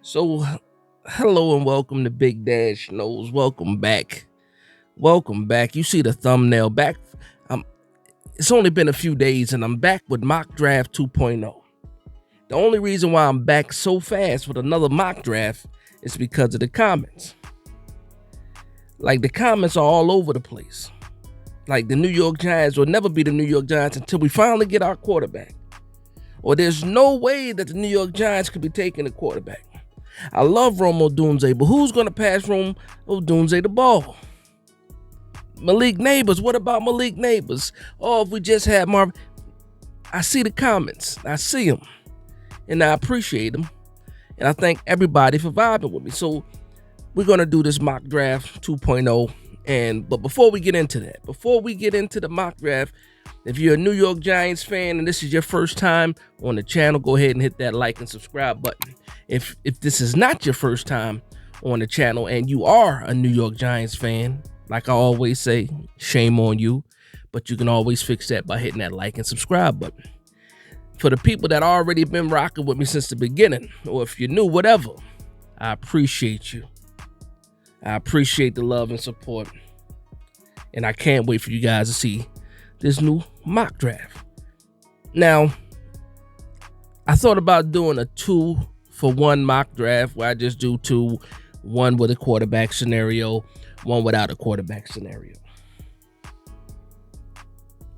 So, hello and welcome to Big Dash Knows. Welcome back. Welcome back. You see the thumbnail back. Um, it's only been a few days and I'm back with Mock Draft 2.0. The only reason why I'm back so fast with another mock draft is because of the comments. Like, the comments are all over the place. Like, the New York Giants will never be the New York Giants until we finally get our quarterback. Or there's no way that the New York Giants could be taking a quarterback. I love Rome Odunze, but who's going to pass Rome Odunze the ball? Malik Neighbors. What about Malik Neighbors? Oh, if we just had Marvin. I see the comments. I see them. And I appreciate them. And I thank everybody for vibing with me. So we're going to do this mock draft 2.0. But before we get into that, before we get into the mock draft, if you're a New York Giants fan and this is your first time on the channel, go ahead and hit that like and subscribe button. If this is not your first time on the channel and you are a New York Giants fan, like I always say, shame on you, but you can always fix that by hitting that like and subscribe button. For the people that already been rocking with me since the beginning, or if you're new, whatever, I appreciate you. I appreciate the love and support, and I can't wait for you guys to see this new mock draft. Now, I thought about doing a 2-for-1 mock draft where I just do two, one with a quarterback scenario, one without a quarterback scenario.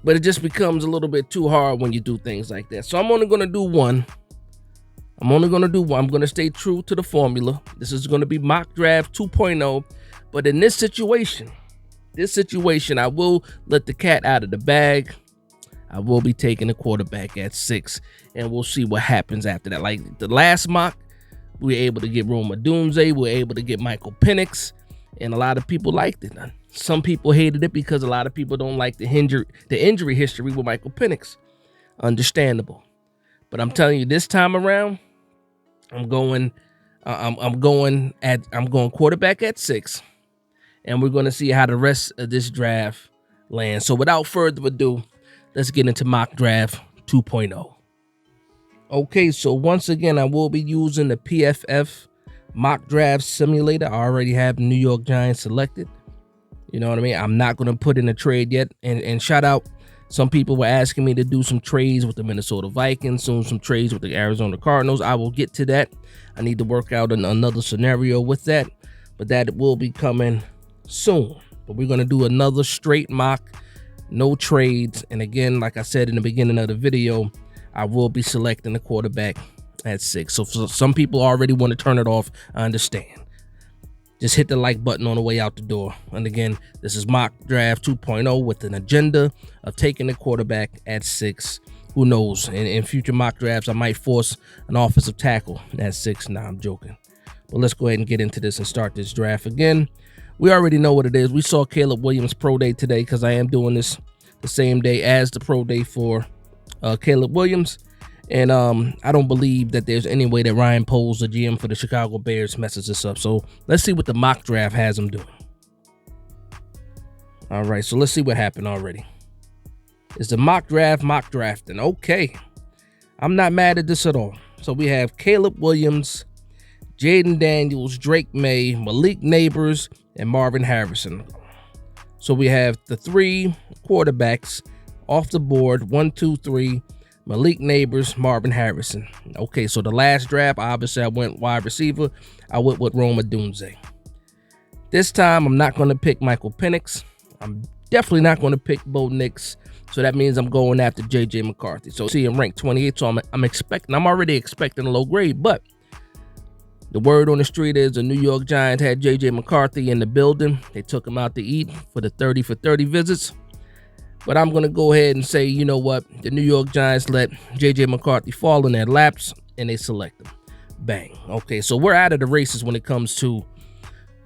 But it just becomes a little bit too hard when you do things like that. So I'm only going to do one. I'm going to stay true to the formula. This is going to be mock draft 2.0. But in this situation, I will let the cat out of the bag. I will be taking the quarterback at 6, and we'll see what happens after that. Like the last mock, we were able to get Rome Odunze, we were able to get Michael Penix, and a lot of people liked it. Some people hated it because a lot of people don't like the injury history with Michael Penix. Understandable. But I'm telling you, this time around, I'm going quarterback at 6. And we're going to see how the rest of this draft lands. So without further ado, let's get into mock draft 2.0. Okay, so once again, I will be using the PFF mock draft simulator. I already have the New York Giants selected. You know what I mean? I'm not going to put in a trade yet. And shout out, some people were asking me to do some trades with the Minnesota Vikings, soon some trades with the Arizona Cardinals. I will get to that. I need to work out another scenario with that, but that will be coming soon. But we're going to do another straight mock, no trades. And again, like I said in the beginning of the video, I will be selecting the quarterback at 6. So for some people already want to turn it off, I understand. Just hit the like button on the way out the door. And again, this is mock draft 2.0 with an agenda of taking the quarterback at 6. Who knows? In future mock drafts, I might force an offensive tackle at 6. Nah, I'm joking. But let's go ahead and get into this and start this draft again. We already know what it is. We saw Caleb Williams' pro day today because I am doing this the same day as the pro day for Caleb Williams. And I don't believe that there's any way that Ryan Poles, the GM for the Chicago Bears, messes this up. So let's see what the mock draft has him doing. All right, so let's see what happened already. Is the mock drafting? Okay. I'm not mad at this at all. So we have Caleb Williams, Jaden Daniels, Drake May, Malik Neighbors, and Marvin Harrison. So we have the 3 quarterbacks off the board. 1, 2, 3. Malik Neighbors, Marvin Harrison. Okay, so the last draft, obviously I went wide receiver. I went with Rome Odunze. This time, I'm not going to pick Michael Penix. I'm definitely not going to pick Bo Nix. So that means I'm going after J.J. McCarthy. So see him ranked 28. So I'm already expecting a low grade. But the word on the street is the New York Giants had J.J. McCarthy in the building. They took him out to eat for the 30 for 30 visits. But I'm going to go ahead and say, you know what? The New York Giants let J.J. McCarthy fall in their laps, and they select him. Bang. Okay, so we're out of the races when it comes to,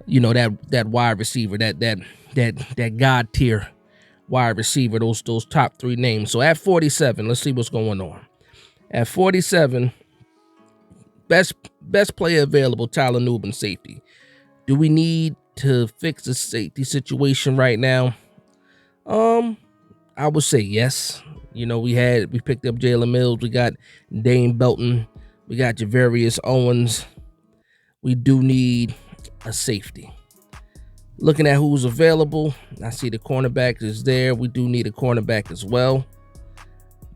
you know, that wide receiver, that God tier wide receiver, those top 3 names. So at 47, let's see what's going on. At 47, best player available, Tyler Nubin, safety. Do we need to fix the safety situation right now? I would say yes. You know, we picked up Jalen Mills. We got Dane Belton. We got Javarius Owens. we do need a safety. Looking at who's available, I see the cornerback is there. We do need a cornerback as well.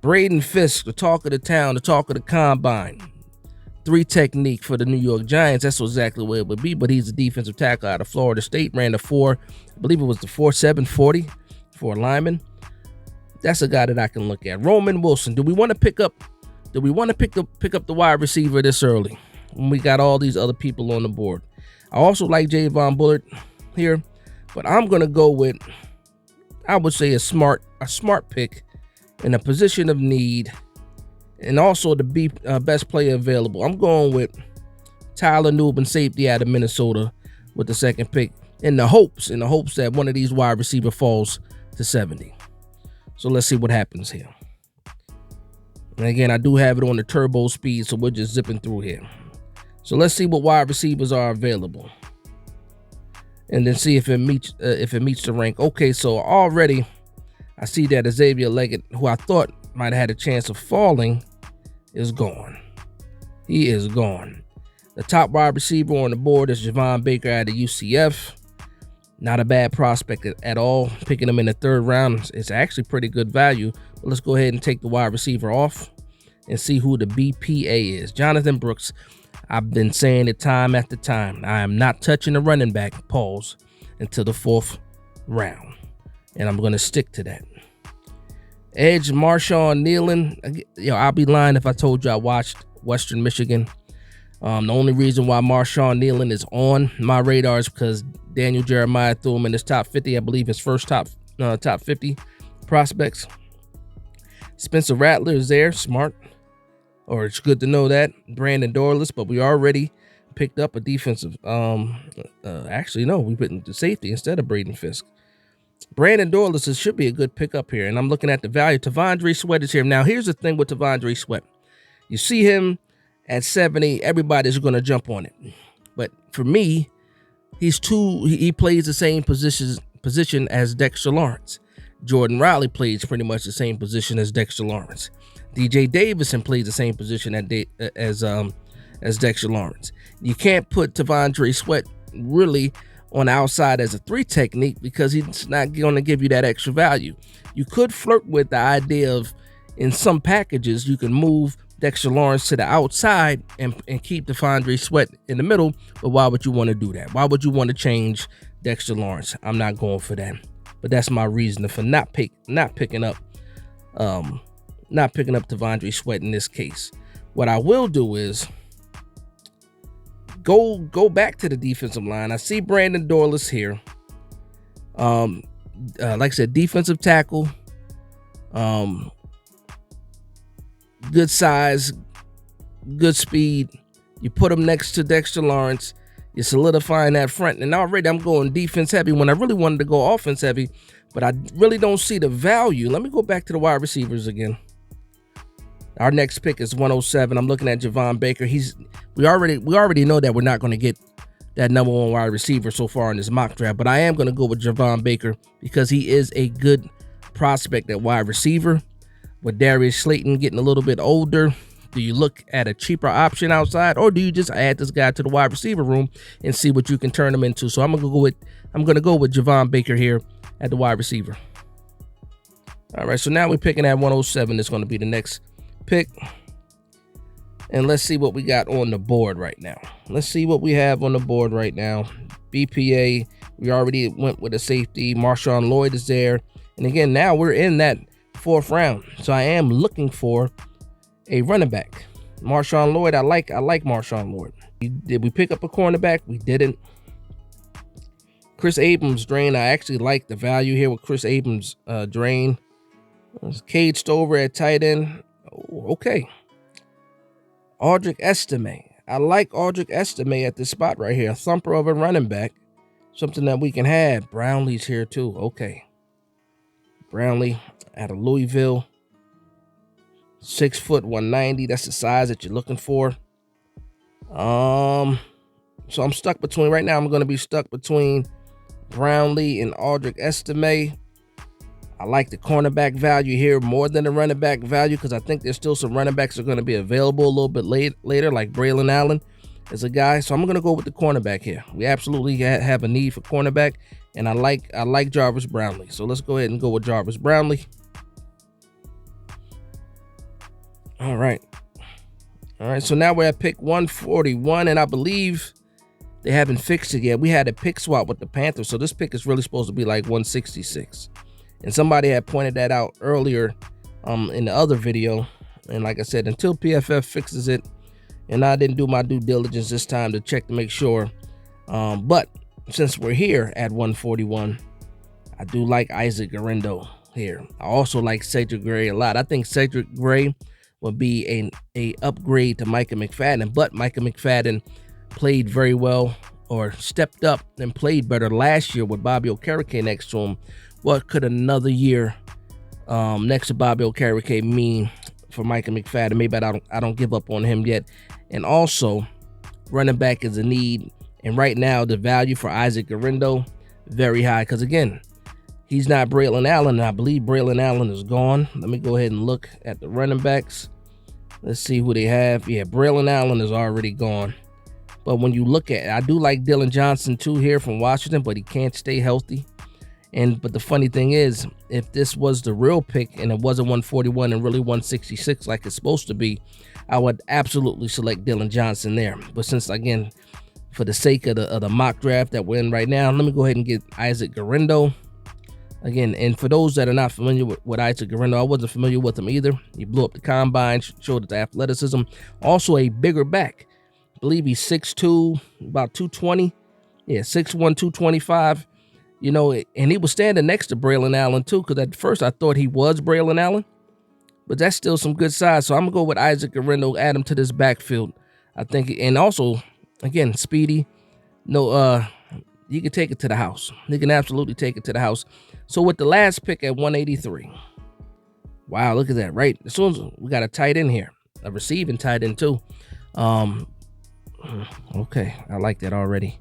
Braden Fisk, the talk of the town, the talk of the combine. 3 technique for the New York Giants. That's exactly what it would be, but he's a defensive tackle out of Florida State. Ran the 4, I believe it was the 4.7 40 for a lineman. That's a guy that I can look at. Roman Wilson. Do we want to pick up the wide receiver this early when we got all these other people on the board? I also like Javon Bullard here, but I'm gonna go with, I would say, a smart pick in a position of need, and also the best player available. I'm going with Tyler Nubin, safety out of Minnesota, with the 2nd pick, in the hopes that one of these wide receiver falls to 70. So let's see what happens here. And again, I do have it on the turbo speed, so we're just zipping through here. So let's see what wide receivers are available, and then see if it meets the rank. Okay, so already I see that Xavier Leggett, who I thought might have had a chance of falling, is gone. He is gone. The top wide receiver on the board is Javon Baker out of UCF. Not a bad prospect at all. Picking him in the 3rd round is actually pretty good value. But let's go ahead and take the wide receiver off and see who the BPA is. Jonathan Brooks. I've been saying it time after time. I am not touching the running back, pause, until the 4th round. And I'm going to stick to that. Edge, Marshawn Nealon. I'll be lying if I told you I watched Western Michigan. The only reason why Marshawn Nealon is on my radar is because Daniel Jeremiah threw him in his top 50. I believe his first top 50 prospects. Spencer Rattler is there. Smart. Or it's good to know that. Brandon Dorless, but we already picked up a defensive. Actually, no, we put the safety instead of Braden Fisk. Brandon Dorless should be a good pickup here, and I'm looking at the value. Tavondre Sweat is here. Now, here's the thing with Tavondre Sweat. You see him at 70, everybody's going to jump on it. But for me, he plays the same position as Dexter Lawrence. Jordan Riley plays pretty much the same position as Dexter Lawrence. DJ Davison plays the same position as Dexter Lawrence. You can't put Tavondre Sweat really on the outside as a 3 technique because he's not going to give you that extra value. You could flirt with the idea of, in some packages, you can move Dexter Lawrence to the outside and keep Tavondre Sweat in the middle, but why would you want to do that? Why would you want to change Dexter Lawrence? I'm not going for that. But that's my reason for not picking up Tavondre Sweat in this case. What I will do is go back to the defensive line. I see Brandon Dorless here. Like I said, defensive tackle. Good size, good speed. You put him next to Dexter Lawrence. You're solidifying that front. And already I'm going defense heavy when I really wanted to go offense heavy, but I really don't see the value. Let me go back to the wide receivers again. Our next pick is 107. I'm looking at Javon Baker. We already know that we're not going to get that number 1 wide receiver so far in this mock draft, but I am going to go with Javon Baker because he is a good prospect at wide receiver. With Darius Slayton getting a little bit older, do you look at a cheaper option outside, or do you just add this guy to the wide receiver room and see what you can turn him into? So I'm gonna go with Javon Baker here at the wide receiver. All right, so now we're picking at 107. It's going to be the next pick, and let's see what we got on the board right now. Let's see what we have on the board right now. BPA, we already went with a safety. Marshawn Lloyd is there, and again, now we're in that 4th round, so I am looking for a running back. Marshawn Lloyd, I like Marshawn Lloyd. Did we pick up a cornerback? We didn't. Chris Abrams drain. I actually like the value here with Chris Abrams drain. Cade Stover at tight end. Oh, okay. Audric Estime. I like Audric Estime at this spot right here. A thumper of a running back. Something that we can have. Brownlee's here too. Okay. Brownlee out of Louisville. 6 foot 190. That's the size that you're looking for. So I'm stuck between, right now I'm going to be stuck between Brownlee and Audric Estime. I like the cornerback value here more than the running back value because I think there's still some running backs that are going to be available a little bit later, like Braylon Allen. as a guy. So I'm going to go with the cornerback here. We absolutely have a need for cornerback, and I like Jarvis Brownlee. So let's go ahead and go with Jarvis Brownlee. All right. So now we're at pick 141, and I believe they haven't fixed it yet. We had a pick swap with the Panthers, so this pick is really supposed to be like 166. And somebody had pointed that out earlier in the other video. And like I said, until PFF fixes it, and I didn't do my due diligence this time to check to make sure. But since we're here at 141, I do like Isaac Guerendo here. I also like Cedric Gray a lot. I think Cedric Gray would be a upgrade to Micah McFadden, but Micah McFadden played very well, or stepped up and played better last year with Bobby Okereke next to him. What could another year next to Bobby Okereke mean for Micah McFadden? Maybe I don't give up on him yet. And also, running back is a need, and right now the value for Isaac Guerendo very high, because again, he's not Braylon Allen, and I believe Braylon Allen is gone. Let me go ahead and look at the running backs. Let's see who they have. Yeah, Braylon Allen is already gone. But when you look at it, I do like Dylan Johnson too here from Washington, but he can't stay healthy. But the funny thing is, if this was the real pick and it wasn't 141 and really 166 like it's supposed to be, I would absolutely select Dylan Johnson there. But since, again, for the sake of the mock draft that we're in right now, let me go ahead and get Isaac Guerendo. Again, and for those that are not familiar with Isaac Guerendo, I wasn't familiar with him either. He blew up the combine, showed his athleticism. Also a bigger back. I believe he's 6'2", about 220. Yeah, 6'1", 225. You know, and he was standing next to Braylon Allen too, because at first I thought he was Braylon Allen. But that's still some good size. So I'm going to go with Isaac Guerendo, add him to this backfield. I think, and also, again, speedy. No, you can take it to the house. You can absolutely take it to the house. So with the last pick at 183. Wow, look at that, right? As soon as we got a tight end here, a receiving tight end too. Okay, I like that already.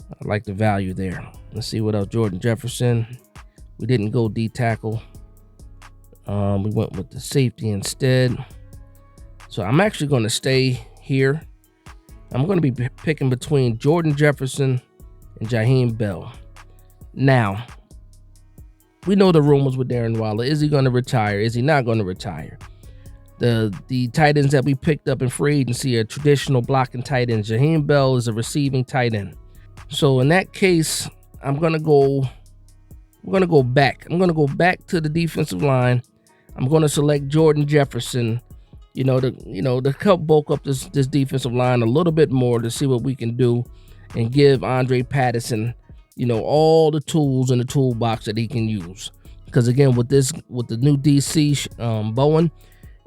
I like the value there. Let's see what else. Jordan Jefferson. We didn't go D tackle. We went with the safety instead. So I'm actually going to stay here. I'm going to be picking between Jordan Jefferson and Jaheim Bell. Now, we know the rumors with Darren Waller. Is he going to retire? Is he not going to retire? The tight ends that we picked up in free agency are traditional blocking tight ends. Jaheim Bell is a receiving tight end. So in that case, I'm going to go back. I'm going to go back to the defensive line. I'm going to select Jordan Jefferson, to help bulk up this defensive line a little bit more to see what we can do and give Andre Patterson, all the tools in the toolbox that he can use. Because again, with the new DC Bowen,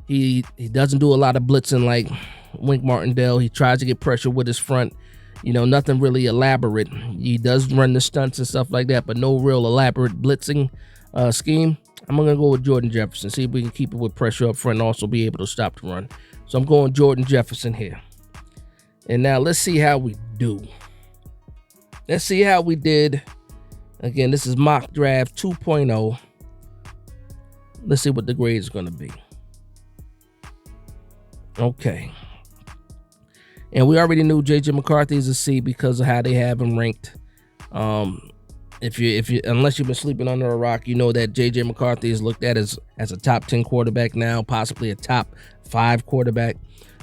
he doesn't do a lot of blitzing like Wink Martindale. He tries to get pressure with his front. Nothing really elaborate. He does run the stunts and stuff like that, but no real elaborate blitzing scheme. I'm going to go with Jordan Jefferson, see if we can keep it with pressure up front and also be able to stop the run. So I'm going Jordan Jefferson here. And now let's see how we do. Let's see how we did. Again, this is mock draft 2.0. Let's see what the grade is going to be. Okay. And we already knew J.J. McCarthy is a C because of how they have him ranked. If you unless you've been sleeping under a rock, you know that J.J. McCarthy is looked at as a top 10 quarterback now, possibly a top 5 quarterback.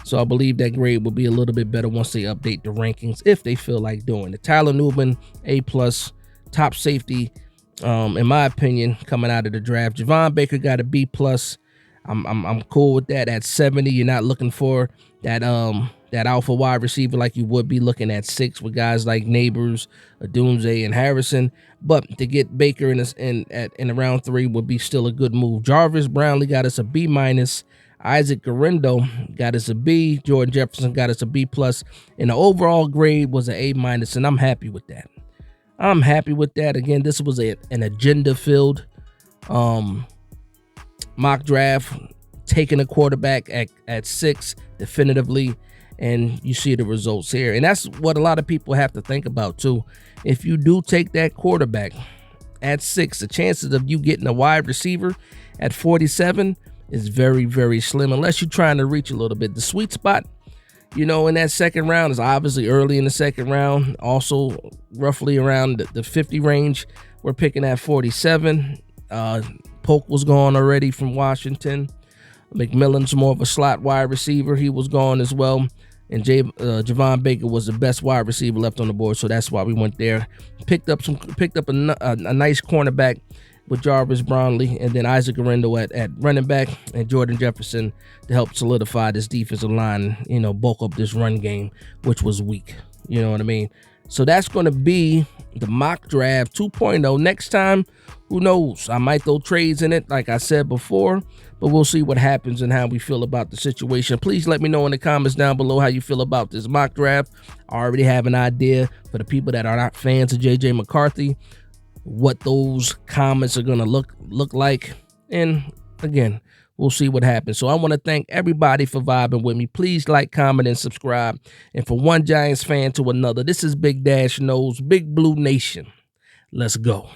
So I believe that grade will be a little bit better once they update the rankings, if they feel like doing it. Tyler Newman, A+, top safety, in my opinion, coming out of the draft. Javon Baker got a B+. I'm cool with that. At 70, you're not looking for that alpha wide receiver like you would be looking at 6 with guys like Neighbors, Doomsday, and Harrison. But to get Baker in round 3 would be still a good move. Jarvis Brownlee got us a B-. Isaac Guerendo got us a B. Jordan Jefferson got us a B+. And the overall grade was an A-, and I'm happy with that. I'm happy with that. Again, this was an agenda-filled mock draft, taking a quarterback at 6 definitively, and you see the results here. And that's what a lot of people have to think about too. If you do take that quarterback at 6, the chances of you getting a wide receiver at 47 is very, very slim, unless you're trying to reach a little bit. The sweet spot, in that second round, is obviously early in the second round. Also, roughly around the 50 range. We're picking at 47. Polk was gone already from Washington. McMillan's more of a slot wide receiver. He was gone as well. And Javon Baker was the best wide receiver left on the board, so that's why we went there. Picked up a nice cornerback with Jarvis Brownlee, and then Isaac Arendo at running back, and Jordan Jefferson to help solidify this defensive line, bulk up this run game, which was weak. You know what I mean? So that's going to be the mock draft 2.0. Next time, who knows? I might throw trades in it, like I said before, but we'll see what happens and how we feel about the situation. Please let me know in the comments down below how you feel about this mock draft. I already have an idea for the people that are not fans of J.J. McCarthy, what those comments are going to look like. And again, we'll see what happens. So I want to thank everybody for vibing with me. Please like, comment, and subscribe. And from one Giants fan to another, this is Big Dash Knows, Big Blue Nation. Let's go.